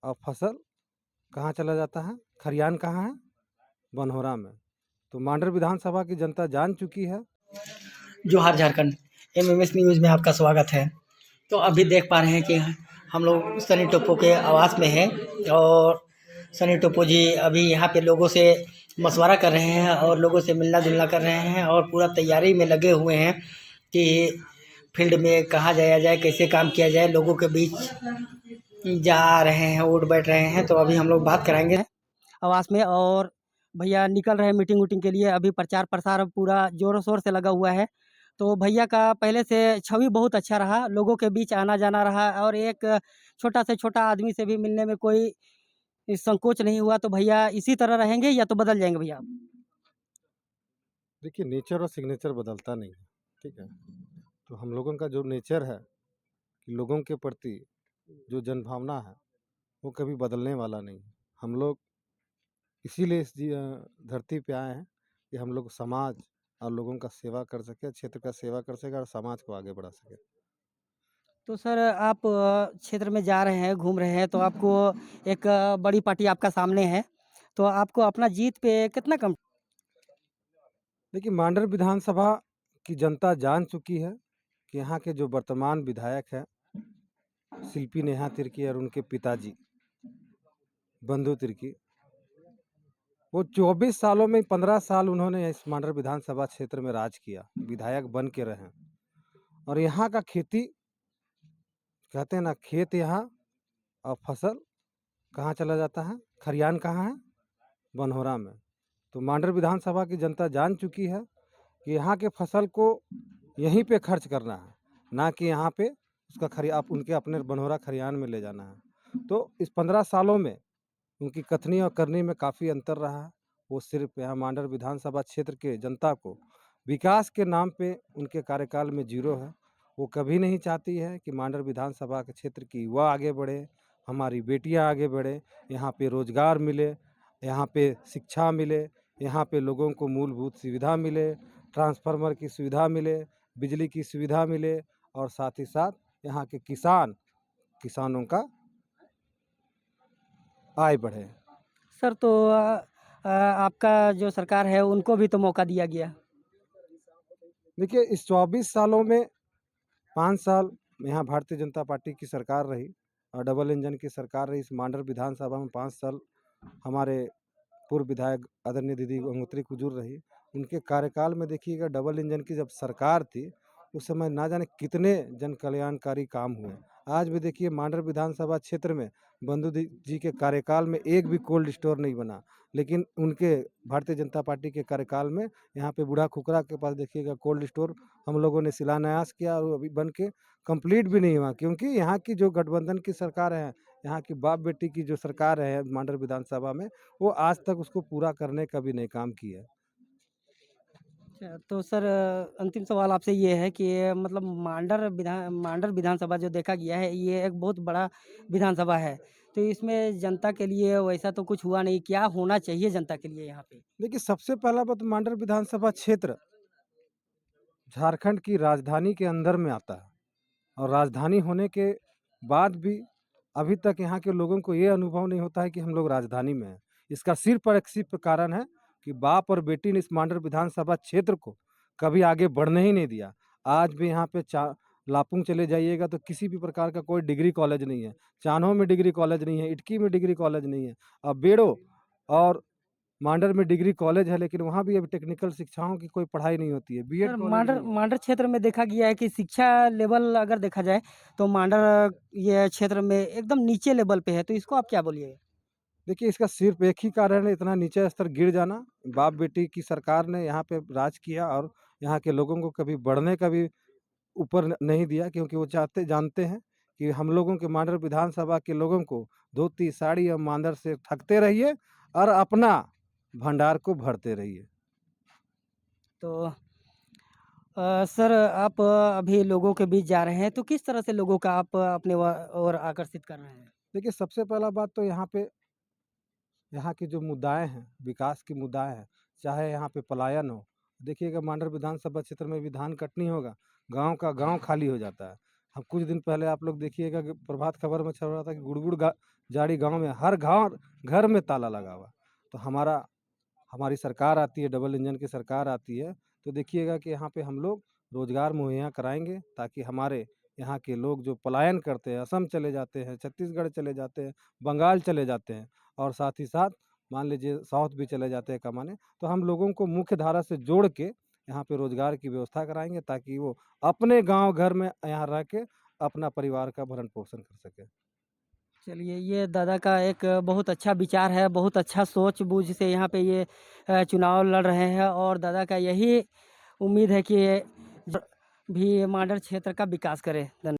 और फसल कहाँ चला जाता है, खरियान कहाँ है, बनहोरा में। तो मांडर विधानसभा की जनता जान चुकी है। जोहार झारखंड। एमएमएस न्यूज़ में आपका स्वागत है। तो अभी देख पा रहे हैं कि हम लोग सनी टोपो के आवास में हैं और सनी टोपो जी अभी यहाँ पे लोगों से मशवरा कर रहे हैं और लोगों से मिलना-जुलना कर रहे हैं और पूरा तैयारी में लगे हुए हैं कि फील्ड में कहाँ जाया जाए, कैसे काम किया जाए, लोगों के बीच जा रहे हैं, उठ बैठ रहे हैं। तो अभी हम लोग बात कराएँगे आवास में और भैया निकल रहे हैं मीटिंग वूटिंग के लिए। अभी प्रचार प्रसार पूरा ज़ोरों-शोर से लगा हुआ है। तो भैया का पहले से छवि बहुत अच्छा रहा, लोगों के बीच आना-जाना रहा और एक छोटा से छोटा आदमी से भी मिलने में कोई संकोच नहीं हुआ। तो भैया इसी तरह रहेंगे या तो बदल जाएँगे भैया आप? देखिए, नेचर और सिग्नेचर बदलता नहीं है, ठीक है? तो हम लोगों का जो नेचर है कि लोगों के प्रति जो जनभावना है, वो कभी बदलने वाला नहीं है। हम लोग इसीलिए इस धरती पे आए हैं कि हम लोग समाज और लोगों का सेवा कर सकें, क्षेत्र का सेवा कर सकें और समाज को आगे बढ़ा सकें। तो सर आप क्षेत्र में जा रहे हैं, घूम रहे हैं तो आपको एक बड़ी पार्टी आपका सामने है। तो आपको अपना जीत पे कितना कम देखिए, मांडर विधानसभा की जनता जान चुकी है कि यहाँ के जो वर्तमान विधायक हैं, शिल्पी नेहा तिर्की और उनके पिताजी बंधु तिर्की, वो 24 सालों में 15 साल उन्होंने इस मांडर विधानसभा क्षेत्र में राज किया, विधायक बन के रहे। और यहाँ का खेती, कहते हैं ना, खेत यहाँ और फसल कहाँ चला जाता है, खरियान कहाँ है, बनहोरा में। तो मांडर विधानसभा की जनता जान चुकी है कि यहाँ के फसल को यहीं पे खर्च करना है, ना कि यहाँ पे उसका खरी आप उनके अपने बनहोरा खरियान में ले जाना है। तो इस 15 सालों में उनकी कथनी और करनी में काफ़ी अंतर रहा है। वो सिर्फ यहाँ मांडर विधानसभा क्षेत्र के जनता को विकास के नाम पे उनके कार्यकाल में जीरो है। वो कभी नहीं चाहती है कि मांडर विधानसभा के क्षेत्र की युवा आगे बढ़े, हमारी बेटियां आगे बढ़े, यहाँ पे रोजगार मिले, यहाँ पे शिक्षा मिले, यहाँ पे लोगों को मूलभूत सुविधा मिले, ट्रांसफार्मर की सुविधा मिले, बिजली की सुविधा मिले और साथ ही साथ यहाँ के किसानों का आय बढ़े। सर तो आपका जो सरकार है उनको भी तो मौका दिया गया। देखिए, इस 24 सालों में 5 साल यहाँ भारतीय जनता पार्टी की सरकार रही और डबल इंजन की सरकार रही। इस मांडर विधानसभा में 5 साल हमारे पूर्व विधायक आदरणीय दीदी गंगोत्री कुजूर रही। उनके कार्यकाल में देखिएगा, डबल इंजन की जब सरकार थी, उस समय ना जाने कितने जन कल्याणकारी काम हुए। आज भी देखिए, मांडर विधानसभा क्षेत्र में बंधु जी के कार्यकाल में एक भी कोल्ड स्टोर नहीं बना, लेकिन उनके भारतीय जनता पार्टी के कार्यकाल में यहाँ पे बूढ़ा खुखरा के पास देखिएगा कोल्ड स्टोर हम लोगों ने शिलान्यास किया और वो अभी बन के कंप्लीट भी नहीं हुआ, क्योंकि यहाँ की जो गठबंधन की सरकार है, यहाँ की बाप बेटी की जो सरकार है मांडर विधानसभा में, वो आज तक उसको पूरा करने का भी नहीं काम किया है। अच्छा, तो सर अंतिम सवाल आपसे ये है कि मतलब मांडर विधानसभा जो देखा गया है ये एक बहुत बड़ा विधानसभा है। तो इसमें जनता के लिए वैसा तो कुछ हुआ नहीं, क्या होना चाहिए जनता के लिए यहाँ पे? देखिए, सबसे पहला बात, मांडर विधानसभा क्षेत्र झारखंड की राजधानी के अंदर में आता है और राजधानी होने के बाद भी अभी तक यहाँ के लोगों को ये अनुभव नहीं होता है कि हम लोग राजधानी में हैं। इसका सिर्फ और एक सिर्फ कारण है कि बाप और बेटी ने इस मांडर विधानसभा क्षेत्र को कभी आगे बढ़ने ही नहीं दिया। आज भी यहाँ पे लापुंग चले जाइएगा तो किसी भी प्रकार का कोई डिग्री कॉलेज नहीं है, चान्हो में डिग्री कॉलेज नहीं है, इटकी में डिग्री कॉलेज नहीं है। अब बेड़ो और मांडर में डिग्री कॉलेज है, लेकिन वहाँ भी अभी टेक्निकल शिक्षाओं की कोई पढ़ाई नहीं होती है, बीएड सर कॉलेज मांडर नहीं है। मांडर क्षेत्र में देखा गया है कि शिक्षा लेवल अगर देखा जाए तो मांडर ये क्षेत्र में एकदम नीचे लेवल पे है, तो इसको आप क्या बोलिएगा? देखिए, इसका सिर्फ एक ही कारण है, इतना नीचे स्तर गिर जाना। बाप बेटी की सरकार ने यहाँ पे राज किया और यहाँ के लोगों को कभी बढ़ने का भी ऊपर नहीं दिया, क्योंकि वो जानते हैं कि हम लोगों के मांडर विधानसभा के लोगों को धोती साड़ी और मांदर से ठगते रहिए और अपना भंडार को भरते रहिए। तो सर आप अभी लोगों के बीच जा रहे हैं, तो किस तरह से लोगों का आप अपने ओर आकर्षित कर रहे हैं? देखिए, सबसे पहला बात तो यहाँ की जो मुद्दाएँ हैं, विकास की मुद्दाएँ हैं, चाहे यहाँ पे पलायन हो। देखिएगा, मांडर विधानसभा क्षेत्र में भी धान कटनी होगा, गाँव का गाँव खाली हो जाता है। हम कुछ दिन पहले आप लोग देखिएगा कि प्रभात खबर में चल रहा था कि गुड़गुड़ जाड़ी गांव में हर घर में ताला लगा हुआ। तो हमारी सरकार आती है, डबल इंजन की सरकार आती है, तो देखिएगा कि यहाँ पे हम लोग रोजगार मुहैया कराएंगे, ताकि हमारे यहाँ के लोग जो पलायन करते हैं, असम चले जाते हैं, छत्तीसगढ़ चले जाते हैं, बंगाल चले जाते हैं, और साथ ही साथ मान लीजिए साउथ भी चले जाते हैं कमाने, तो हम लोगों को मुख्य धारा से जोड़ के यहाँ पे रोजगार की व्यवस्था कराएंगे, ताकि वो अपने गांव घर में यहाँ रह के अपना परिवार का भरण पोषण कर सके। चलिए, ये दादा का एक बहुत अच्छा विचार है, बहुत अच्छा सोच-बूझ से यहाँ पे ये चुनाव लड़ रहे हैं, और दादा का यही उम्मीद है कि ये भी मॉडल क्षेत्र का विकास करे। धन्य